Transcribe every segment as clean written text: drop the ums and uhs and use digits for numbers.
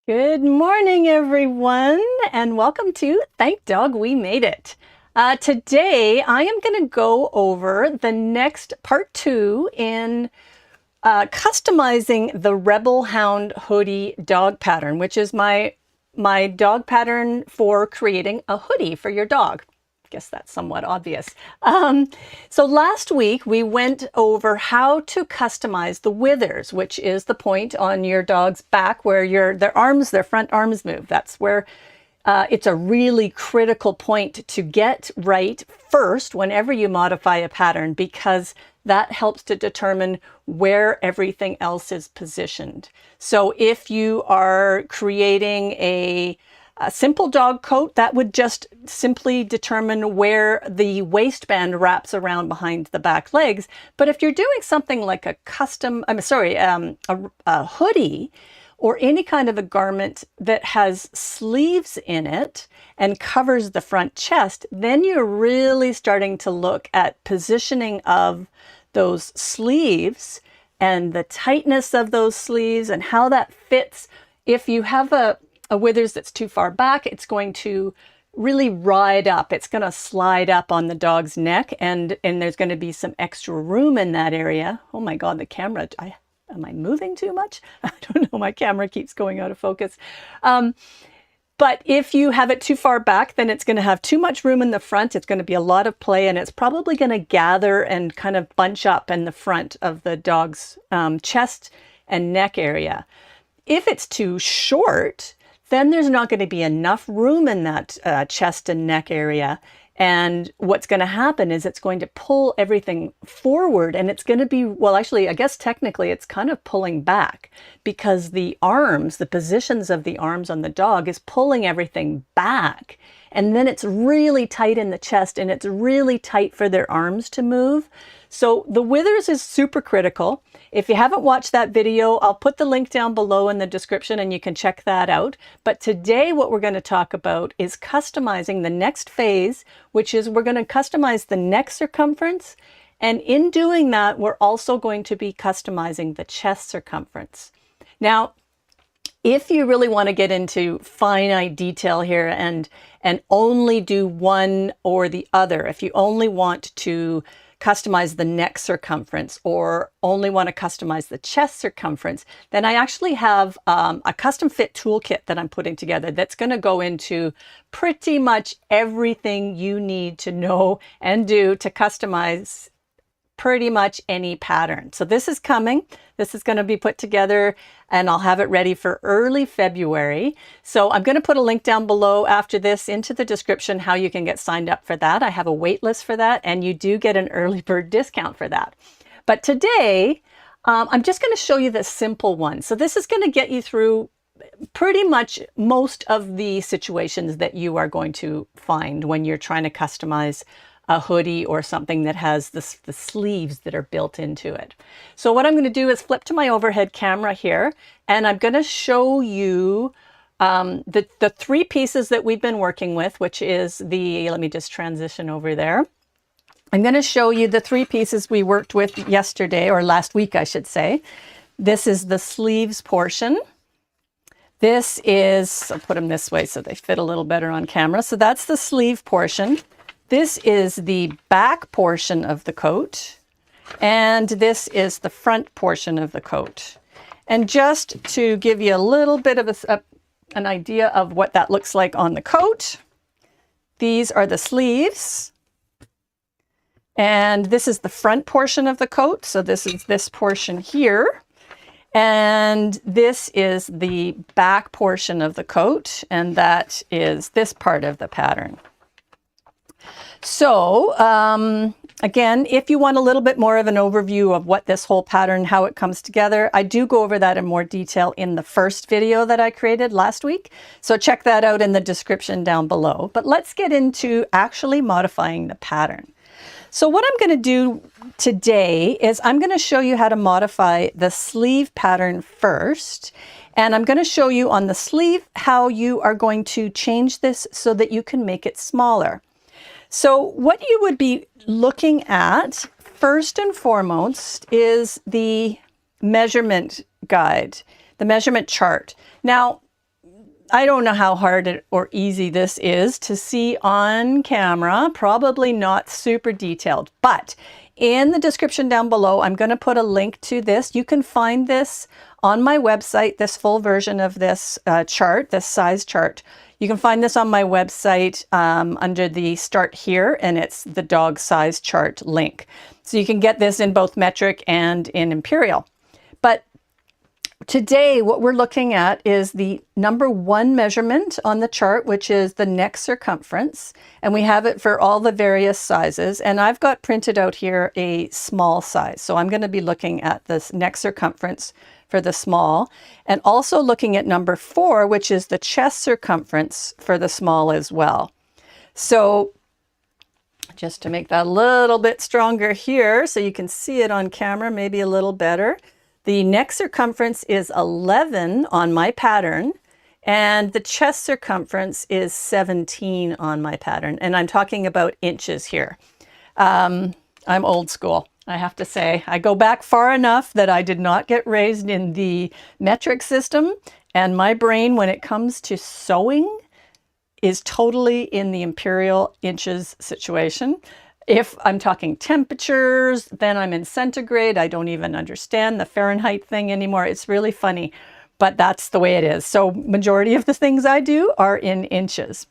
Good morning, everyone, and welcome to Thank Dog We Made It. Today, I am going to go over the next part 2 in customizing the Rebel Hound Hoodie dog pattern, which is my dog pattern for creating a hoodie for your dog. Guess that's somewhat obvious. So last week we went over how to customize the withers, which is the point on your dog's back where their front arms move. That's where it's a really critical point to get right first whenever you modify a pattern, because that helps to determine where everything else is positioned. So if you are creating a simple dog coat, that would just simply determine where the waistband wraps around behind the back legs. But if you're doing something like a hoodie or any kind of a garment that has sleeves in it and covers the front chest, then you're really starting to look at positioning of those sleeves and the tightness of those sleeves and how that fits. If you have a withers that's too far back, it's going to really ride up. It's going to slide up on the dog's neck, and there's going to be some extra room in that area. Oh my God, the camera, am I moving too much? I don't know, my camera keeps going out of focus. But if you have it too far back, then it's going to have too much room in the front. It's going to be a lot of play, and it's probably going to gather and kind of bunch up in the front of the dog's chest and neck area. If it's too short, then there's not going to be enough room in that chest and neck area. And what's going to happen is it's going to pull everything forward, and it's going to be, well, actually, I guess technically it's kind of pulling back, because the arms, the positions of the arms on the dog is pulling everything back. And then it's really tight in the chest, and it's really tight for their arms to move. So the withers is super critical. If you haven't watched that video, I'll put the link down below in the description and you can check that out. But today what we're going to talk about is customizing the next phase, which is we're going to customize the neck circumference. And in doing that, we're also going to be customizing the chest circumference. Now, if you really want to get into finite detail here and only do one or the other, if you only want to customize the neck circumference or only want to customize the chest circumference, then I actually have a custom fit toolkit that I'm putting together that's going to go into pretty much everything you need to know and do to customize pretty much any pattern. So this is coming. This is going to be put together, and I'll have it ready for early February. So I'm going to put a link down below after this into the description how you can get signed up for that. I have a wait list for that, and you do get an early bird discount for that. But today, I'm just going to show you the simple one. So this is going to get you through pretty much most of the situations that you are going to find when you're trying to customize a hoodie or something that has the sleeves that are built into it. So what I'm going to do is flip to my overhead camera here, and I'm going to show you the three pieces that we've been working with, which is let me just transition over there. I'm going to show you the three pieces we worked with yesterday, or last week, I should say. This is the sleeves portion. This is, I'll put them this way so they fit a little better on camera. So that's the sleeve portion. This is the back portion of the coat, and this is the front portion of the coat. And just to give you a little bit of an idea of what that looks like on the coat, these are the sleeves, and this is the front portion of the coat. So this is this portion here, and this is the back portion of the coat, and that is this part of the pattern. So again, if you want a little bit more of an overview of what this whole pattern, how it comes together, I do go over that in more detail in the first video that I created last week. So check that out in the description down below. But let's get into actually modifying the pattern. So what I'm going to do today is I'm going to show you how to modify the sleeve pattern first. And I'm going to show you on the sleeve how you are going to change this so that you can make it smaller. So what you would be looking at first and foremost is the measurement guide, the measurement chart. Now, I don't know how hard or easy this is to see on camera, probably not super detailed, but in the description down below, I'm going to put a link to this. You can find this on my website, this full version of this chart, this size chart. You can find this on my website under the Start Here, and it's the dog size chart link. So you can get this in both metric and in imperial. But today, what we're looking at is the number 1 measurement on the chart, which is the neck circumference. And we have it for all the various sizes. And I've got printed out here a small size. So I'm going to be looking at this neck circumference for the small, and also looking at number 4, which is the chest circumference for the small as well. So just to make that a little bit stronger here, so you can see it on camera, maybe a little better. The neck circumference is 11 on my pattern, and the chest circumference is 17 on my pattern. And I'm talking about inches here. I'm old school, I have to say. I go back far enough that I did not get raised in the metric system, and my brain, when it comes to sewing, is totally in the imperial inches situation. If I'm talking temperatures, then I'm in centigrade. I don't even understand the Fahrenheit thing anymore. It's really funny, but that's the way it is. So majority of the things I do are in inches.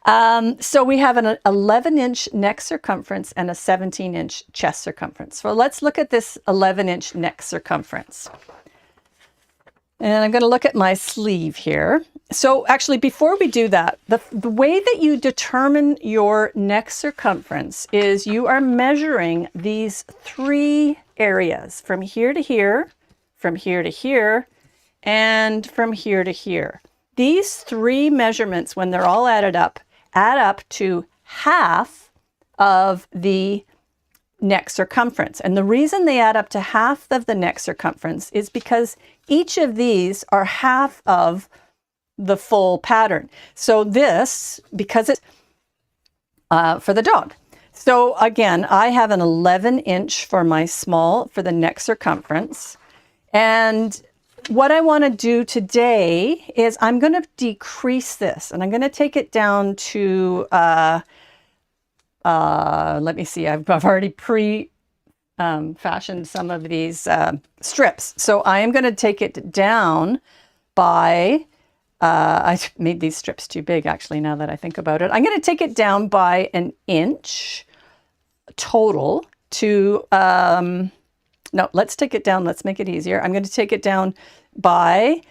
So we have an 11-inch neck circumference and a 17-inch chest circumference. So let's look at this 11-inch neck circumference. And I'm going to look at my sleeve here. So actually, before we do that, the way that you determine your neck circumference is you are measuring these 3 areas from here to here, from here to here, and from here to here. These 3 measurements, when they're all add up to half of the neck circumference. And the reason they add up to half of the neck circumference is because each of these are half of the full pattern. So this, because it's for the dog. So again, I have an 11-inch for my small for the neck circumference. And what I want to do today is I'm going to decrease this, and I'm going to take it down to, let me see, I've already fashioned some of these strips. So I am going to take it down by, I made these strips too big actually now that I think about it. I'm going to take it down by an inch total to, no, let's take it down. Let's make it easier. I'm going to take it down by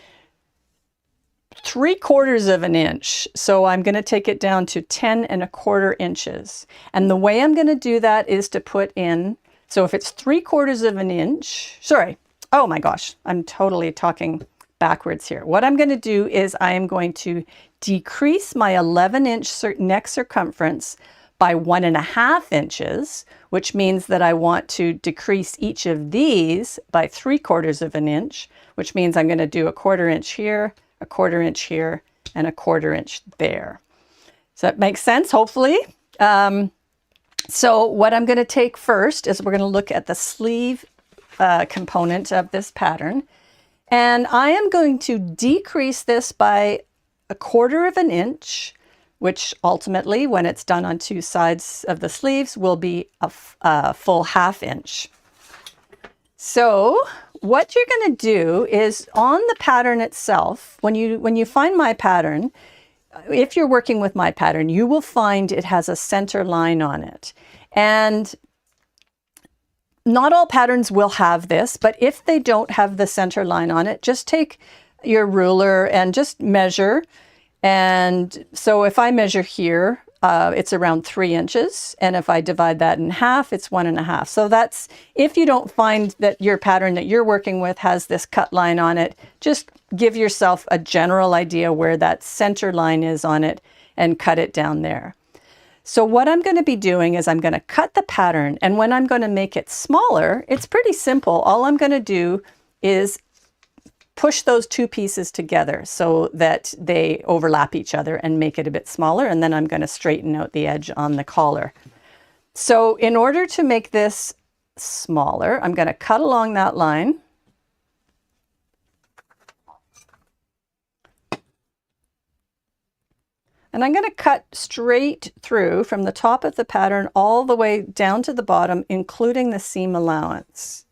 3/4 of an inch. So I'm going to take it down to 10 1/4 inches. And the way I'm going to do that is to put in, so if it's 3/4 of an inch, sorry, oh my gosh, I'm totally talking backwards here. What I'm going to do is I am going to decrease my 11-inch neck circumference by 1.5 inches, which means that I want to decrease each of these by 3/4 of an inch, which means I'm going to do 1/4 inch here, 1/4 inch here, and 1/4 inch there. Does that make sense? Hopefully. So what I'm going to take first is we're going to look at the sleeve component of this pattern. And I am going to decrease this by 1/4 of an inch, which ultimately, when it's done on 2 sides of the sleeves, will be a full 1/2 inch. So what you're going to do is on the pattern itself, when you find my pattern, if you're working with my pattern, you will find it has a center line on it. And not all patterns will have this, but if they don't have the center line on it, just take your ruler and just measure. And so if I measure here, it's around 3 inches. And if I divide that in half, it's 1.5. So that's, if you don't find that your pattern that you're working with has this cut line on it, just give yourself a general idea where that center line is on it and cut it down there. So what I'm going to be doing is I'm going to cut the pattern, and when I'm going to make it smaller, it's pretty simple. All I'm going to do is push those 2 pieces together so that they overlap each other and make it a bit smaller, and then I'm going to straighten out the edge on the collar. So in order to make this smaller, I'm going to cut along that line. And I'm going to cut straight through from the top of the pattern all the way down to the bottom, including the seam allowance.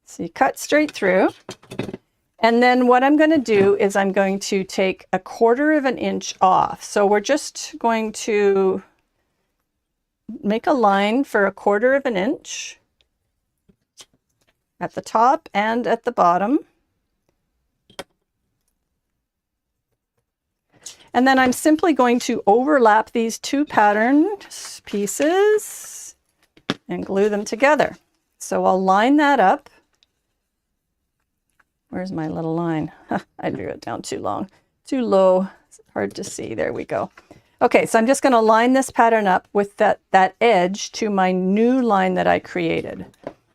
So you cut straight through. And then what I'm going to do is I'm going to take 1/4 of an inch off. So we're just going to make a line for 1/4 of an inch at the top and at the bottom. And then I'm simply going to overlap these two pattern pieces and glue them together. So I'll line that up. Where's my little line? I drew it down too low. It's hard to see. There we go. Okay, so I'm just going to line this pattern up with that edge to my new line that I created.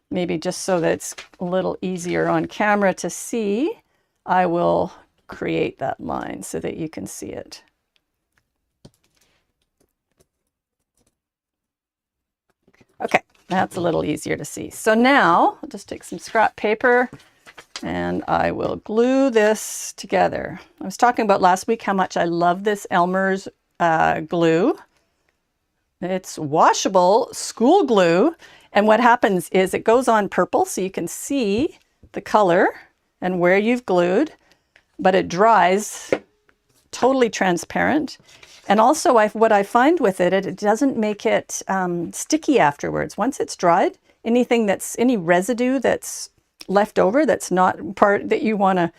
Maybe just so that it's a little easier on camera to see, I will create that line so that you can see it. Okay, that's a little easier to see. So now I'll just take some scrap paper and I will glue this together. I was talking about last week how much I love this Elmer's glue. It's washable school glue. And what happens is it goes on purple so you can see the color and where you've glued, but it dries totally transparent. And also what I find with it, it doesn't make it sticky afterwards. Once it's dried, any residue that's left over that's not part that you want to,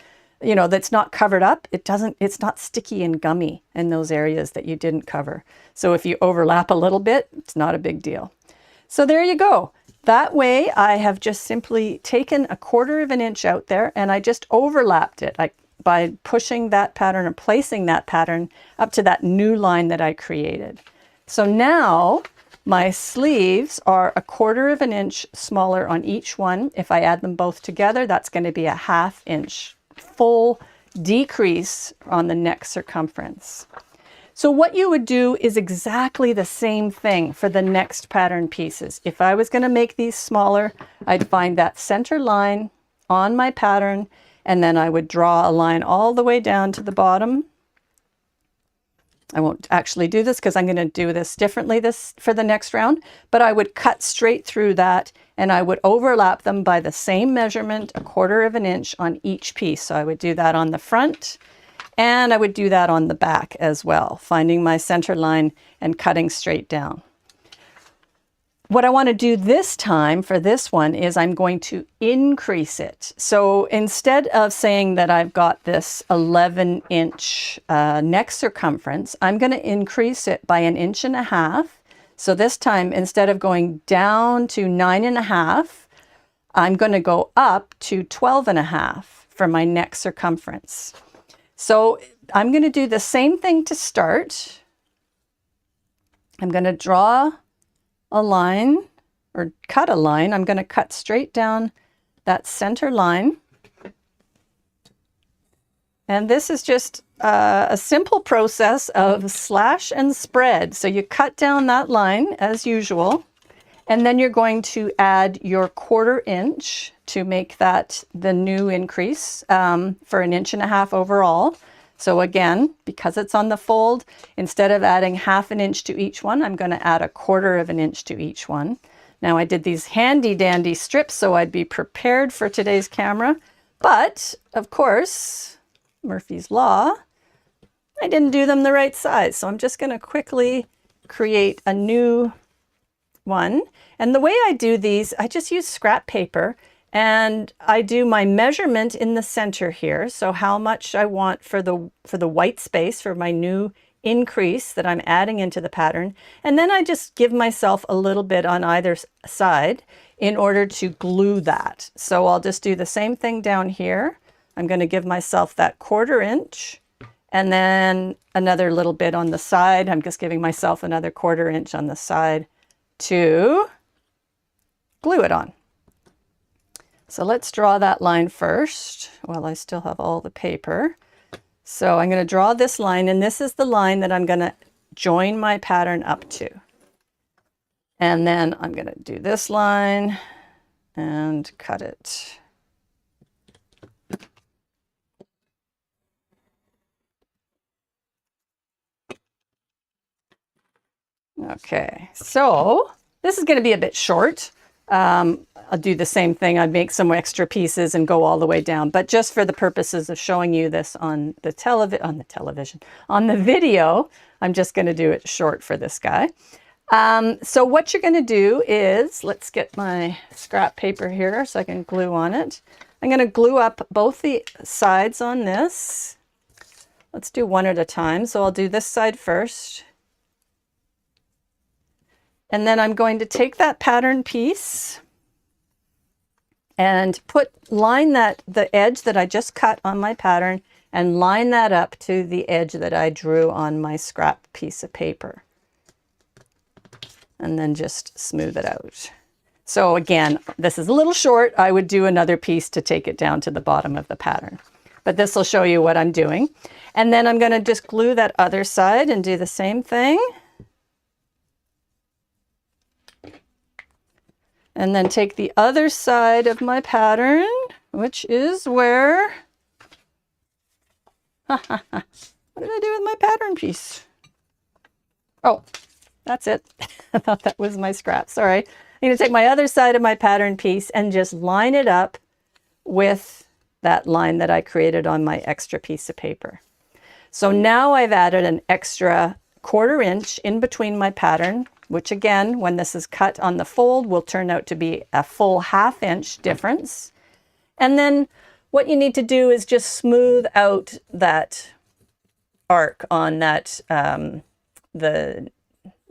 that's not covered up, it's not sticky and gummy in those areas that you didn't cover. So if you overlap a little bit, it's not a big deal. So there you go. That way I have just simply taken 1/4 of an inch out there and I just overlapped it by pushing that pattern and placing that pattern up to that new line that I created. So now my sleeves are 1/4 of an inch smaller on each one. If I add them both together, that's going to be a 1/2 inch full decrease on the neck circumference. So what you would do is exactly the same thing for the next pattern pieces. If I was going to make these smaller, I'd find that center line on my pattern, and then I would draw a line all the way down to the bottom. I won't actually do this because I'm going to do this differently for the next round, but I would cut straight through that and I would overlap them by the same measurement, 1/4 of an inch on each piece. So I would do that on the front and I would do that on the back as well, finding my center line and cutting straight down. What I want to do this time for this one is I'm going to increase it. So instead of saying that I've got this 11-inch neck circumference, I'm going to increase it by 1.5 inches. So this time, instead of going down to 9.5, I'm going to go up to 12.5 for my neck circumference. So I'm going to do the same thing to start. I'm going to draw a line or cut a line. I'm going to cut straight down that center line. And this is just a simple process of slash and spread. So you cut down that line as usual, and then you're going to add your 1/4 inch to make that the new increase for 1.5 inches overall. So again, because it's on the fold, instead of adding 1/2 inch to each one, I'm going to add 1/4 of an inch to each one. Now I did these handy dandy strips so I'd be prepared for today's camera, but of course, Murphy's Law, I didn't do them the right size. So I'm just going to quickly create a new one. And the way I do these, I just use scrap paper and I do my measurement in the center here. So how much I want for the white space for my new increase that I'm adding into the pattern. And then I just give myself a little bit on either side in order to glue that. So I'll just do the same thing down here. I'm going to give myself that 1/4 inch and then another little bit on the side. I'm just giving myself another 1/4 inch on the side to glue it on. So let's draw that line first while I still have all the paper. So I'm going to draw this line, and this is the line that I'm going to join my pattern up to. And then I'm going to do this line and cut it. Okay, so this is going to be a bit short. I'll do the same thing. I'd make some extra pieces and go all the way down. But just for the purposes of showing you this on the video, I'm just going to do it short for this guy. So what you're going to do is, let's get my scrap paper here so I can glue on it. I'm going to glue up both the sides on this. Let's do one at a time. So I'll do this side first. And then I'm going to take that pattern piece and line the edge that I just cut on my pattern and line that up to the edge that I drew on my scrap piece of paper. And then just smooth it out. So again, this is a little short. I would do another piece to take it down to the bottom of the pattern. But this will show you what I'm doing. And then I'm going to just glue that other side and do the same thing. And then take the other side of my pattern, which is where... What did I do with my pattern piece? Oh, that's it. I thought that was my scrap. Sorry. I'm going to take my other side of my pattern piece and just line it up with that line that I created on my extra piece of paper. So now I've added an extra 1/4 inch in between my pattern, which again, when this is cut on the fold, will turn out to be a full 1/2 inch difference. And then what you need to do is just smooth out that arc on that,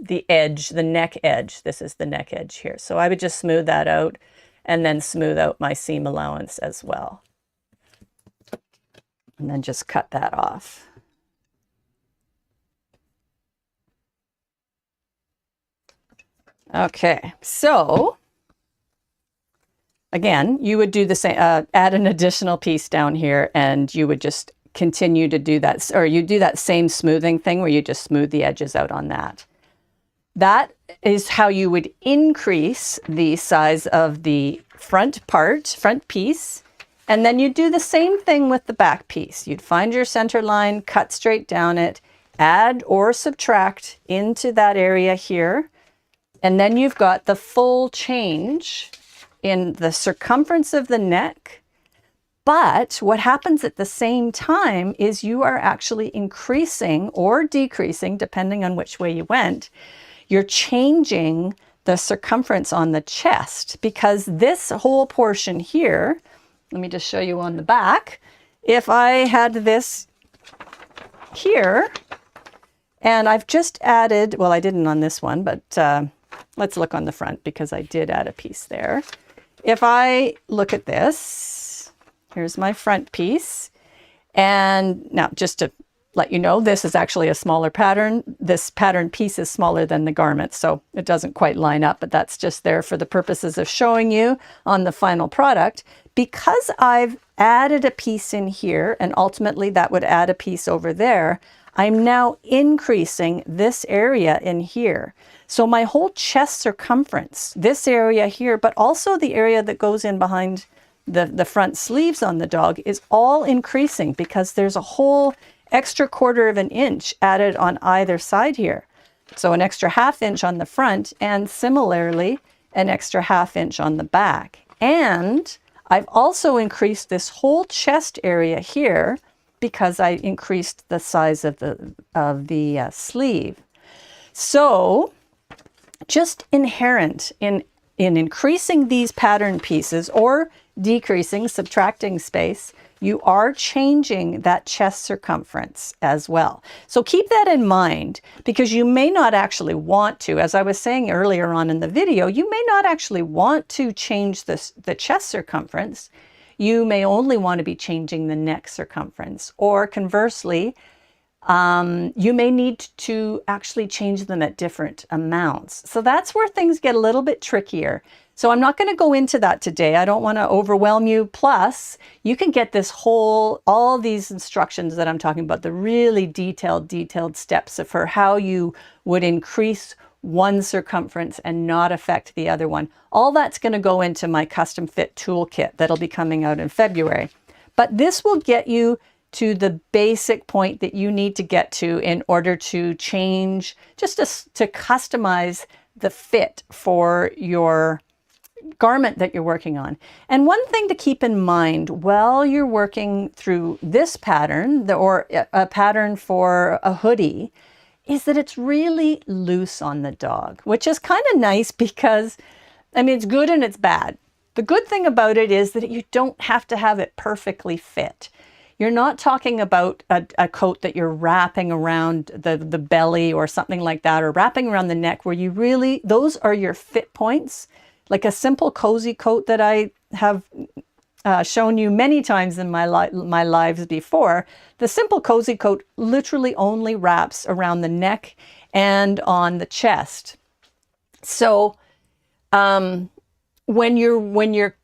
the edge, the neck edge. This is the neck edge here. So I would just smooth that out and then smooth out my seam allowance as well. And then just cut that off. Okay, so again, you would do the same, add an additional piece down here, and you would just continue to do that, or you do that same smoothing thing where you just smooth the edges out on that. That is how you would increase the size of the front piece, and then you do the same thing with the back piece. You'd find your center line, cut straight down it, add or subtract into that area here, and then you've got the full change in the circumference of the neck. But what happens at the same time is you are actually increasing or decreasing, depending on which way you went. You're changing the circumference on the chest, because this whole portion here, let me just show you on the back. If I had this here, and I've just added, well, I didn't on this one, but let's look on the front because I did add a piece there. If I look at this, here's my front piece. And now just to let you know, this is actually a smaller pattern. This pattern piece is smaller than the garment, so it doesn't quite line up, but that's just there for the purposes of showing you on the final product. Because I've added a piece in here, and ultimately that would add a piece over there, I'm now increasing this area in here. So my whole chest circumference, this area here, but also the area that goes in behind the front sleeves on the dog, is all increasing because there's a whole extra 1/4 inch added on either side here. So an extra 1/2 inch on the front, and similarly an extra 1/2 inch on the back. And I've also increased this whole chest area here because I increased the size of the sleeve. So just inherent in increasing these pattern pieces or decreasing, subtracting space, you are changing that chest circumference as well. So keep that in mind, because you may not actually want to, as I was saying earlier on in the video, you may not actually want to change the chest circumference. You may only want to be changing the neck circumference, or conversely, you may need to actually change them at different amounts. So that's where things get a little bit trickier. So I'm not going to go into that today. I don't want to overwhelm you. Plus, you can get all these instructions that I'm talking about, the really detailed steps for how you would increase one circumference and not affect the other one. All that's going to go into my custom fit toolkit that'll be coming out in February. But this will get you to the basic point that you need to get to in order to change, just to customize the fit for your garment that you're working on. And one thing to keep in mind while you're working through this pattern, or a pattern for a hoodie, is that it's really loose on the dog, which is kind of nice because, I mean, it's good and it's bad. The good thing about it is that you don't have to have it perfectly fit. You're not talking about a coat that you're wrapping around the belly or something like that, or wrapping around the neck where you really, those are your fit points. Like a simple cozy coat that I have shown you many times in my lives before. The simple cozy coat literally only wraps around the neck and on the chest. So when you're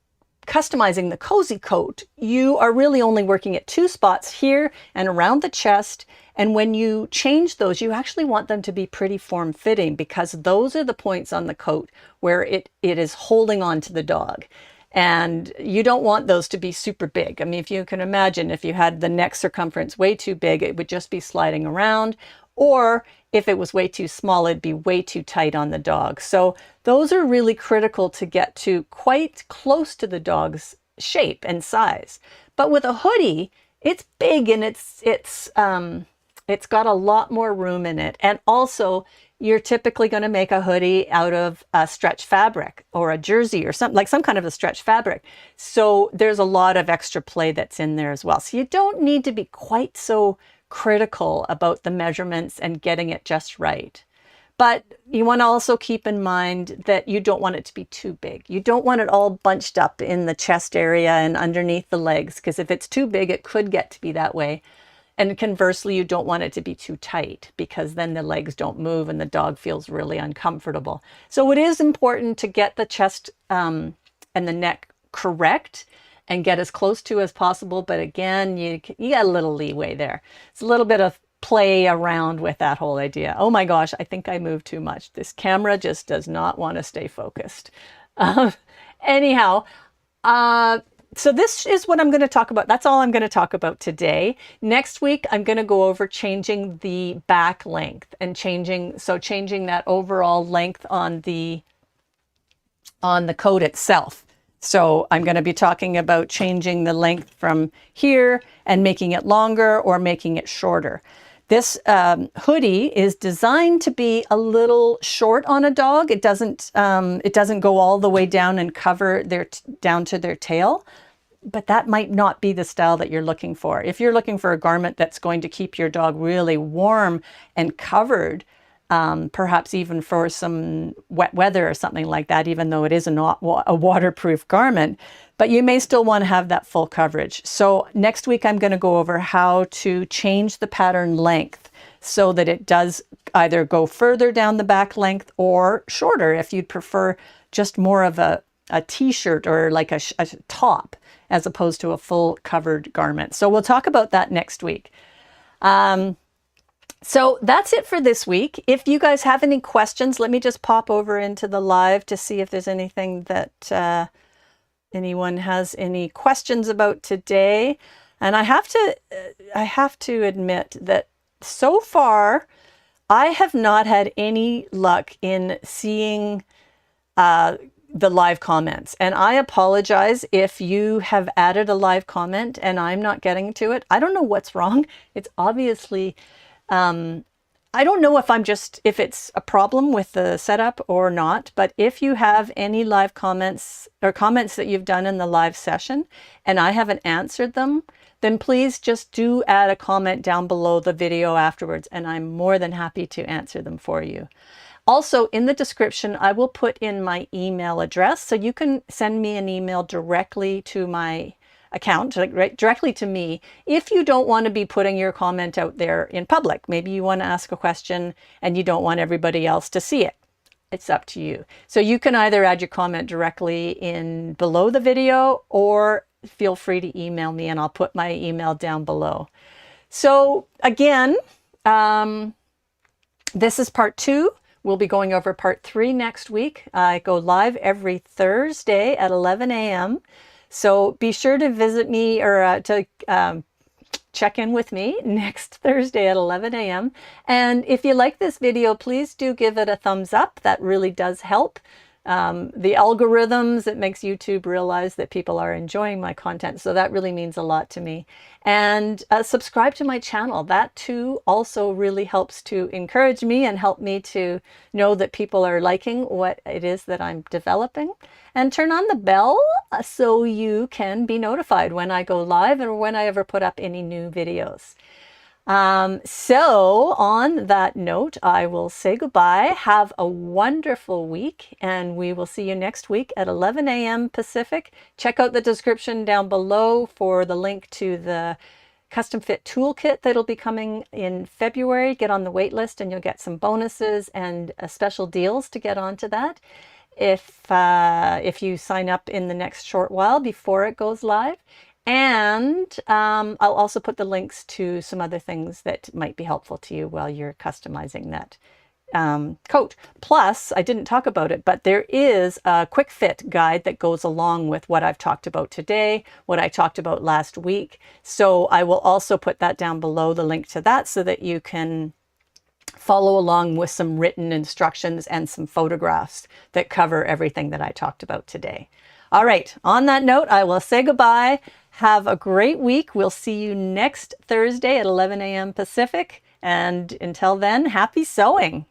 customizing the cozy coat, you are really only working at 2 spots here and around the chest. And when you change those, you actually want them to be pretty form-fitting, because those are the points on the coat where it is holding on to the dog. And you don't want those to be super big. I mean, if you can imagine, if you had the neck circumference way too big, it would just be sliding around. Or if it was way too small, it'd be way too tight on the dog. So those are really critical to get to quite close to the dog's shape and size. But with a hoodie, it's big and it's got a lot more room in it. And also, you're typically going to make a hoodie out of a stretch fabric or a jersey or something, like some kind of a stretch fabric. So there's a lot of extra play that's in there as well. So you don't need to be quite so critical about the measurements and getting it just right. But you want to also keep in mind that you don't want it to be too big. You don't want it all bunched up in the chest area and underneath the legs, because if it's too big, it could get to be that way. And conversely, you don't want it to be too tight, because then the legs don't move and the dog feels really uncomfortable. So it is important to get the chest and the neck correct and get as close to as possible. But again, you got a little leeway there. It's a little bit of play around with that whole idea. Oh my gosh, I think I moved too much. This camera just does not want to stay focused. Anyhow, so this is what I'm going to talk about. That's all I'm going to talk about today. Next week, I'm going to go over changing the back length and changing that overall length on the coat itself. So I'm going to be talking about changing the length from here and making it longer or making it shorter. This hoodie is designed to be a little short on a dog. It doesn't go all the way down and cover down to their tail, but that might not be the style that you're looking for. If you're looking for a garment that's going to keep your dog really warm and covered, perhaps even for some wet weather or something like that, even though it is not a waterproof garment, but you may still want to have that full coverage. So next week, I'm going to go over how to change the pattern length so that it does either go further down the back length or shorter if you'd prefer just more of a t-shirt or like a top as opposed to a full covered garment. So we'll talk about that next week. So that's it for this week. If you guys have any questions, let me just pop over into the live to see if there's anything that anyone has any questions about today. And I have to admit that so far, I have not had any luck in seeing the live comments. And I apologize if you have added a live comment and I'm not getting to it. I don't know what's wrong. It's obviously... I don't know if it's a problem with the setup or not, but if you have any live comments or comments that you've done in the live session and I haven't answered them, then please just do add a comment down below the video afterwards, and I'm more than happy to answer them for you. Also, in the description, I will put in my email address, so you can send me an email directly to my account, directly to me, if you don't want to be putting your comment out there in public. Maybe you want to ask a question and you don't want everybody else to see it. It's up to you. So you can either add your comment directly in below the video, or feel free to email me and I'll put my email down below. So again, this is part 2. We'll be going over part 3 next week. I go live every Thursday at 11 a.m. So be sure to visit me or to check in with me next Thursday at 11 a.m. And if you like this video, please do give it a thumbs up. That really does help. The algorithms, it makes YouTube realize that people are enjoying my content. So that really means a lot to me. And subscribe to my channel. That too also really helps to encourage me and help me to know that people are liking what it is that I'm developing. And turn on the bell so you can be notified when I go live or when I ever put up any new videos. So on that note, I will say goodbye. Have a wonderful week, and we will see you next week at 11 a.m. Pacific. Check out the description down below for the link to the custom fit toolkit that'll be coming in February. Get on the wait list and you'll get some bonuses and special deals to get onto that. If you sign up in the next short while before it goes live. And I'll also put the links to some other things that might be helpful to you while you're customizing that coat. Plus, I didn't talk about it, but there is a quick fit guide that goes along with what I've talked about today, what I talked about last week. So I will also put that down below, the link to that, so that you can follow along with some written instructions and some photographs that cover everything that I talked about today. All right, on that note, I will say goodbye. Have a great week. We'll see you next Thursday at 11 a.m. Pacific. And until then, happy sewing.